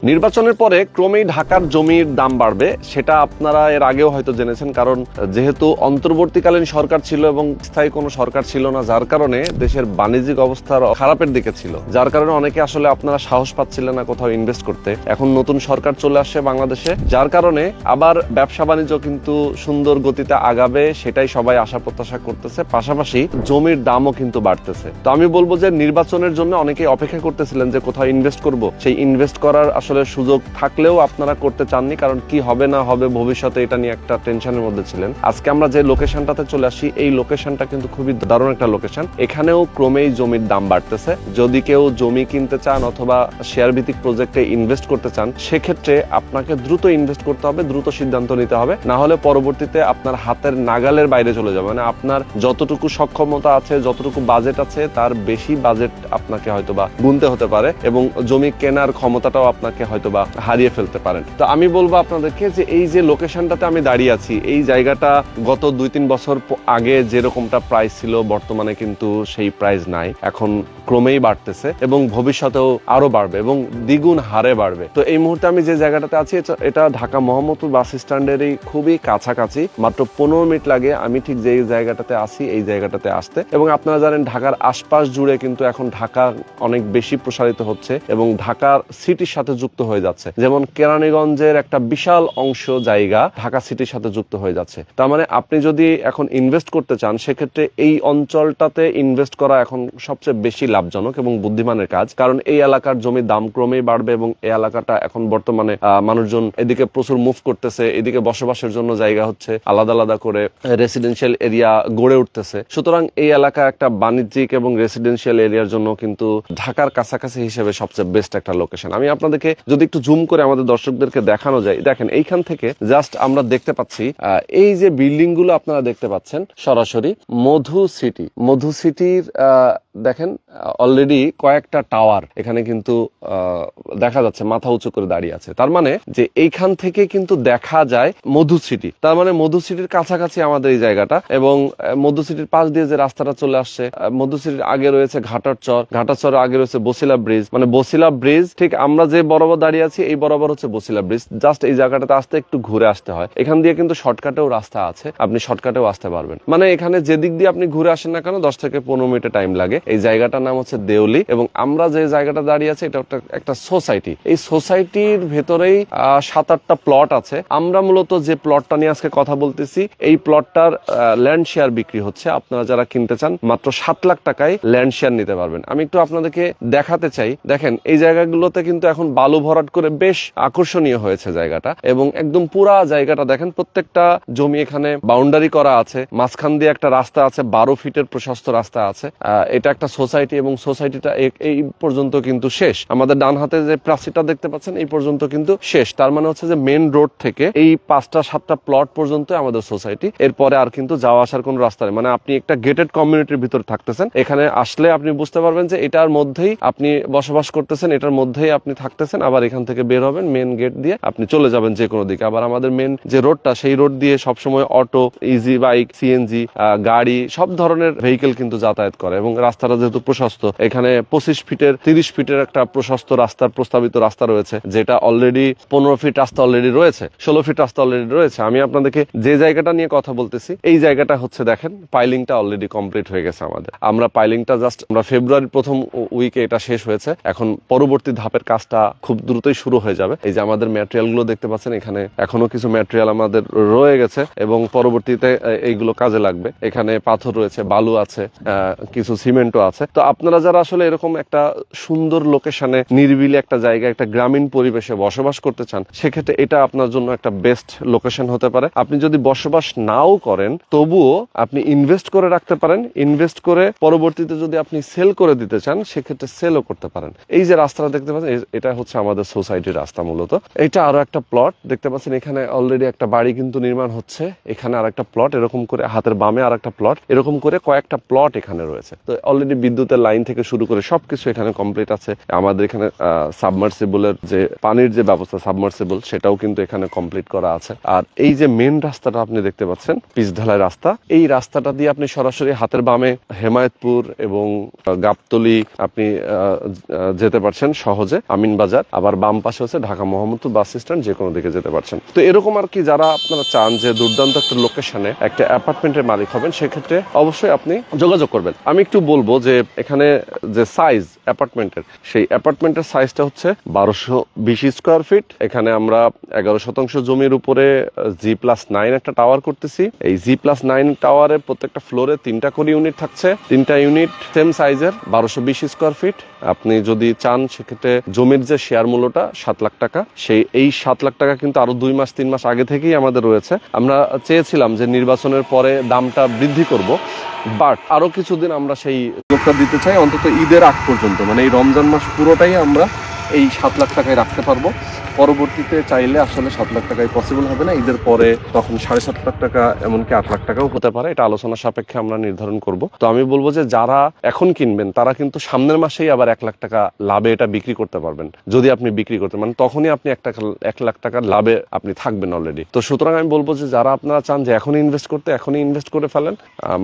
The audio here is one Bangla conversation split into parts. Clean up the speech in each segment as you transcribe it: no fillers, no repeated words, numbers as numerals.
নির্বাচনের পরে ক্রমেই ঢাকার জমির দাম বাড়বে, সেটা আপনারা এর আগেও হয়তো জেনেছেন। কারণ যেহেতু অন্তর্বর্তীকালীন সরকার ছিল এবং স্থায়ী কোনো সরকার ছিল না, যার কারণে দেশের বাণিজ্যিক অবস্থা খারাপের দিকে ছিল, যার কারণে অনেকে আসলে আপনারা সাহস পাচ্ছিলেন না কোথাও ইনভেস্ট করতে। এখন নতুন সরকার চলে আসছে বাংলাদেশে, যার কারণে আবার ব্যবসা বাণিজ্য কিন্তু সুন্দর গতিতে আগাবে, সেটাই সবাই আশা প্রত্যাশা করতেছে। পাশাপাশি জমির দামও কিন্তু বাড়তেছে। তো আমি বলবো যে নির্বাচনের জন্য অনেকেই অপেক্ষা করতেছিলেন যে কোথাও ইনভেস্ট করব, সেই ইনভেস্ট করার আসলে সুযোগ থাকলেও আপনারা করতে চাননি, কারণ কি হবে না হবে ভবিষ্যতে এটা নিয়ে একটা টেনশনের মধ্যে ছিলেন। আজকে আমরা যে লোকেশনটাতে চলে আসি, এই লোকেশনটা কিন্তু খুবই দারুণ একটা লোকেশন। এখানেও ক্রমেই জমির দাম বাড়তেছে। যদি কেউ জমি কিনতে চান অথবা শেয়ার ভিত্তিক প্রজেক্টে ইনভেস্ট করতে চান, সেক্ষেত্রে আপনাকে দ্রুত ইনভেস্ট করতে হবে, দ্রুত সিদ্ধান্ত নিতে হবে, না হলে পরবর্তীতে আপনার হাতের নাগালের বাইরে চলে যাবে। মানে আপনার যতটুকু সক্ষমতা আছে, যতটুকু বাজেট আছে, তার বেশি বাজেট আপনাকে হয়তোবা গুনতে হতে পারে এবং জমি কেনার ক্ষমতাটাও আপনাকে হয়তোবা হারিয়ে ফেলতে পারেন। তো আমি বলবো আপনাদেরকে যে এই যে লোকেশনটাতে আমি দাঁড়িয়ে আছি, এই জায়গাটা গত 2-3 বছর আগে যেরকমটা প্রাইস ছিল, বর্তমানে কিন্তু সেই প্রাইস নাই। এখন ক্রমেই বাড়তেছে এবং ভবিষ্যতেও আরো বাড়বে এবং দ্বিগুণ হারে বাড়বে। তো এই মুহূর্তে আমি যে জায়গাটাতে আছি, এটা ঢাকা মোহাম্মদপুর বাস স্ট্যান্ডেরই খুবই কাছাকাছি, মাত্র 15 মিনিট লাগে আমি ঠিক যে জায়গাটাতে আছি এই জায়গাটাতে আসতে। এবং আপনারা জানেন ঢাকার আশপাশ জুড়ে কিন্তু এখন ঢাকা অনেক বেশি প্রসারিত হচ্ছে এবং ঢাকার সিটির সাথে যুক্ত হয়ে যাচ্ছে। যেমন কেরানীগঞ্জের একটা বিশাল অংশ জায়গা ঢাকা সিটির সাথে যুক্ত হয়ে যাচ্ছে। তার মানে আপনি যদি এখন ইনভেস্ট করতে চান, সেক্ষেত্রে এই অঞ্চলটাতে ইনভেস্ট করা এখন সবচেয়ে বেশি লাভজনক এবং বুদ্ধিমানের কাজ। কারণ এই এলাকার জমির দাম ক্রমেই বাড়বে এবং এই এলাকাটা এখন বর্তমানে মানুষজন এদিকে প্রচুর মুভ করতেছে, এদিকে বসবাসের জন্য জায়গা হচ্ছে, আলাদা আলাদা করে রেসিডেন্সিয়াল এরিয়া গড়ে উঠতেছে। সুতরাং এই এলাকা একটা বাণিজ্যিক এবং রেসিডেন্সিয়াল এরিয়ার জন্য কিন্তু ঢাকার কাছাকাছি হিসেবে সবচেয়ে বেস্ট একটা লোকেশন। আমি আপনাদেরকে যদি একটু জুম করে আমাদের দর্শকদেরকে দেখানো যায়, দেখেন এইখান থেকে জাস্ট আমরা দেখতে পাচ্ছি এই যে বিল্ডিং গুলো আপনারা দেখতে পাচ্ছেন সরাসরি মধু সিটি। মধু সিটির দেখেন অলরেডি কয়েকটা টাওয়ার এখানে কিন্তু দেখা যাচ্ছে, মাথা উঁচু করে দাঁড়িয়ে আছে। তার মানে যে এইখান থেকে কিন্তু দেখা যায় মধু সিটি। তার মানে মধু সিটির কাছাকাছি আমাদের এই জায়গাটা। এবং মধু সিটির পাশ দিয়ে যে রাস্তাটা চলে আসছে, মধু সিটির আগে রয়েছে ঘাটার চর, ঘাটার চরের আগে রয়েছে বসিলা ব্রিজ। মানে বসিলা ব্রিজ ঠিক আমরা যে বরাবর দাঁড়িয়ে আছি এই বরাবর হচ্ছে বসিলা ব্রিজ। জাস্ট এই জায়গাটাতে আসতে একটু ঘুরে আসতে হয়। এখান দিয়ে কিন্তু শর্টকাটেও রাস্তা আছে, আপনি শর্টকাটেও আসতে পারবেন। মানে এখানে যে দিক দিয়ে আপনি ঘুরে আসেন না কেন 10 থেকে 15 মিনিটের টাইম লাগে। এই জায়গাটার নাম হচ্ছে দেউলি এবং আমরা যে জায়গাটা দাঁড়িয়ে আছি এটা একটা সোসাইটি। এই সোসাইটির ভেতরেই 7-8টা প্লট আছে। আমরা মূলত যে প্লটটা নিয়ে আজকে কথা বলতেছি, এই প্লটটার ল্যান্ড শেয়ার বিক্রি হচ্ছে। আপনারা যারা কিনতে চান মাত্র 7 লাখ টাকায় ল্যান্ড শেয়ার নিতে পারবেন। আমি একটু আপনাদেরকে দেখাতে চাই। দেখেন এই জায়গাগুলোতে কিন্তু এখন বালু ভরাট করে বেশ আকর্ষণীয় হয়েছে জায়গাটা এবং একদম পুরা জায়গাটা দেখেন, প্রত্যেকটা জমি এখানে বাউন্ডারি করা আছে, মাঝখান দিয়ে একটা রাস্তা আছে, 12 ফিটের প্রশস্ত রাস্তা আছে। এটা একটা সোসাইটি এবং সোসাইটিটা এই পর্যন্ত কিন্তু শেষ। আমাদের ডান হাতে যে প্রাচীরটা দেখতে পাচ্ছেন এই পর্যন্ত কিন্তু শেষ। তার মানে হচ্ছে যে মেন রোড থেকে এই 5টা-7টা প্লট পর্যন্ত আমাদের সোসাইটি। এরপরে আর কিন্তু যাওয়া আসার কোন রাস্তা নেই। মানে আপনি একটা গেটেড কমিউনিটির ভিতরে থাকতেছেন। এখানে আসলে আপনি বুঝতে পারবেন যে এটার মধ্যেই আপনি বসবাস করতেছেন, এটার মধ্যেই আপনি থাকতেছেন। আবার এখান থেকে বের হবেন মেন গেট দিয়ে, আপনি চলে যাবেন যে কোনো দিকে। আবার আমাদের মেন যে রোডটা, সেই রোড দিয়ে সবসময় অটো, ইজি বাইক, সিএনজি গাড়ি, সব ধরনের ভেহিকেল কিন্তু যাতায়াত করে এবং রাস্তাটা যেহেতু প্রশস্ত, এখানে 25 ফিটের 30 ফিটের একটা প্রশস্ত রাস্তার প্রস্তাবিত রাস্তা রয়েছে, যেটা অলরেডি 15 ফিট রাস্তা অলরেডি রয়েছে, 16 ফিট রাস্তা অলরেডি রয়েছে। আমি আপনাদেরকে যে জায়গাটা নিয়ে কথা বলতেছি, এই জায়গাটা হচ্ছে দেখেন পাইলিংটা অলরেডি কমপ্লিট হয়ে গেছে আমাদের। আমরা পাইলিংটা জাস্ট আমরা ফেব্রুয়ারির প্রথম উইকে এটা শেষ হয়েছে। এখন পরবর্তী ধাপের কাজটা খুব দ্রুতই শুরু হয়ে যাবে। এই যে আমাদের ম্যাটেরিয়াল গুলো দেখতে পাচ্ছেন, এখানে এখনো কিছু ম্যাটেরিয়াল আমাদের রয়ে গেছে এবং পরবর্তীতে এইগুলো কাজে লাগবে। এখানে পাথর রয়েছে, বালু আছে, কিছু সিমেন্টও আছে। তো আপনারা যারা আসলে এরকম একটা সুন্দর লোকেশনে, নিরিবিলি একটা জায়গা, একটা গ্রামীণ পরিবেশে বসবাস করতে চান, সেক্ষেত্রে এটা আপনার জন্য একটা বেস্ট লোকেশন হতে পারে। আপনি যদি বসবাস নাও করেন, তবুও আপনি ইনভেস্ট করে রাখতে পারেন। ইনভেস্ট করে পরবর্তীতে যদি আপনি সেল করে দিতে চান, সেক্ষেত্রে সেলও করতে পারেন। এই যে রাস্তাটা দেখতে পাচ্ছেন, এটা হচ্ছে আমাদের সোসাইটির রাস্তা মূলত। এটা আরো একটা প্লট দেখতে পাচ্ছেন, এখানে অলরেডি একটা বাড়ি কিন্তু নির্মাণ হচ্ছে। এখানে আর একটা প্লট, এরকম করে হাতের বামে আর একটা প্লট, এরকম করে কয়েকটা প্লট এখানে রয়েছে। তো অলরেডি বিদ্যুতের লাইন থেকে শুরু করে সবকিছু এখানে কমপ্লিট আছে। আমাদের এখানে সাবমার্সিবলের যে পানির যে ব্যবস্থা সাবমার্সিবল সেটাও কিন্তু এখানে কমপ্লিট করা আছে। আর এই যে মেন রাস্তাটা আপনি দেখতে পাচ্ছেন পিচ ঢালাই রাস্তা, এই রাস্তাটা দিয়ে আপনি সরাসরি হাতের বামে হেমায়েতপুর এবং গাবতলী আপনি যেতে পারছেন সহজে, আমিনবাজার। আবার বাম পাশে হচ্ছে ঢাকা মোহাম্মদপুর বাস স্ট্যান্ড, যে কোনো দিকে যেতে পারছেন। তো এরকম আর কি যারা আপনারা চান যে দুর্দান্ত একটা লোকেশনে একটা অ্যাপার্টমেন্টের মালিক হবেন, সেক্ষেত্রে অবশ্যই আপনি যোগাযোগ করবেন। আমি একটু বলবো যে এখানে যে সাইজ অ্যাপার্টমেন্টের, সেই অ্যাপার্টমেন্টের সাইজটা হচ্ছে 1220 স্কোয়ার ফিট। এখানে আমরা 11% জমির উপরে G+9 একটা টাওয়ার করতেছি। এই G+9 টাওয়ারের প্রত্যেকটা ফ্লোরে 3টা করে ইউনিট থাকছে, 3টা ইউনিট সেম সাইজের 1220 স্কোয়ার ফিট। আপনি যদি চান সেক্ষেত্রে জমির যে শেয়ার মূল্যটা 7 লাখ টাকা, এই 7 লাখ টাকা কিন্তু আরো 2 মাস 3 মাস আগে থেকেই আমাদের রয়েছে। আমরা চেয়েছিলাম যে নির্বাচনের পরে দামটা বৃদ্ধি করব, বাট আরো কিছুদিন আমরা সেই সুযোগটা দিতে চাই, অন্তত ঈদের আগ পর্যন্ত, মানে এই রমজান মাস পুরোটাই আমরা এই 7 লাখ টাকায় রাখতে পারবো। পরবর্তীতে চাইলে আসলে 7 লাখ টাকায় পসিবল হবে না, ঈদের পরে তখন 7.5 লাখ টাকা এমনকি 8 লাখ টাকাও হতে পারে, এটা আলোচনা সাপেক্ষে আমরা নির্ধারণ করব। তো আমি বলবো যে যারা এখন কিনবেন তারা কিন্তু সামনের মাসেই আবার 1 লাখ টাকা লাভে এটা বিক্রি করতে পারবেন, যদি আপনি বিক্রি করতে মানে তখনই আপনি 1 লাখ টাকার লাভে আপনি থাকবেন অলরেডি। তো সুতরাং আমি বলবো যে যারা আপনারা চান যে এখনই ইনভেস্ট করতে, এখনই ইনভেস্ট করে ফেলেন।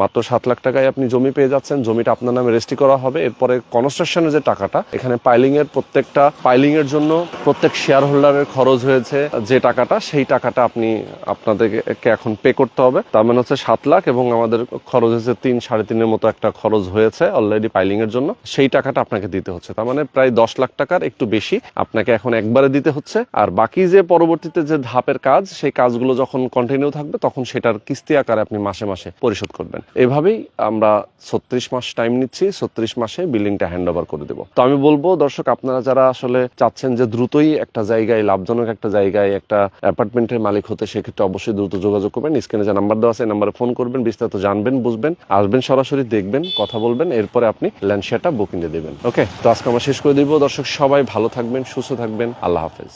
মাত্র 7 লাখ টাকায় আপনি জমি পেয়ে যাচ্ছেন, জমিটা আপনার নামে রেজিস্ট্রি করা হবে। এরপরে কনস্ট্রাকশনের যে টাকাটা, এখানে পাইলিং এর জন্য প্রত্যেক শেয়ার হোল্ডারের খরচ হয়েছে যে টাকাটা, সেই টাকাটা আপনাদেরকে এখন পে করতে হবে। তার মানে হচ্ছে 7 লাখ, এবং আমাদের খরচ হয়েছে 3-3.5 মতো একটা খরচ হয়েছে অলরেডি পাইলিং এর জন্য, সেই টাকাটা আপনাকে দিতে হচ্ছে। তার মানে প্রায় 10 লাখ টাকার একটু বেশি আপনাকে এখন একবারে দিতে হচ্ছে। আর বাকি যে পরবর্তীতে যে ধাপের কাজ, সেই কাজগুলো যখন কন্টিনিউ থাকবে তখন সেটার কিস্তি আকারে আপনি মাসে মাসে পরিশোধ করবেন। এভাবেই আমরা 36 মাস টাইম নিচ্ছি, 36 মাসে বিল্ডিংটা হ্যান্ড ওভার করে দেবো। তো আমি বলবো দর্শক, আপনারা যারা আসলে চাচ্ছেন যে দ্রুতই একটা জায়গায়, লাভজনক একটা জায়গায় একটা অ্যাপার্টমেন্টের মালিক হতে, সেক্ষেত্রে অবশ্যই দ্রুত যোগাযোগ করবেন। স্ক্রিনে যে নাম্বার দেওয়া আছে এই নাম্বারে ফোন করবেন, বিস্তারিত জানবেন, বুঝবেন, আসবেন, সরাসরি দেখবেন, কথা বলবেন, এরপরে আপনি ল্যান্ড শেয়ারটা বুকিং দিয়ে দেবেন। ওকে, তো আজকে আমরা শেষ করে দিব। দর্শক সবাই ভালো থাকবেন, সুস্থ থাকবেন, আল্লাহ হাফেজ।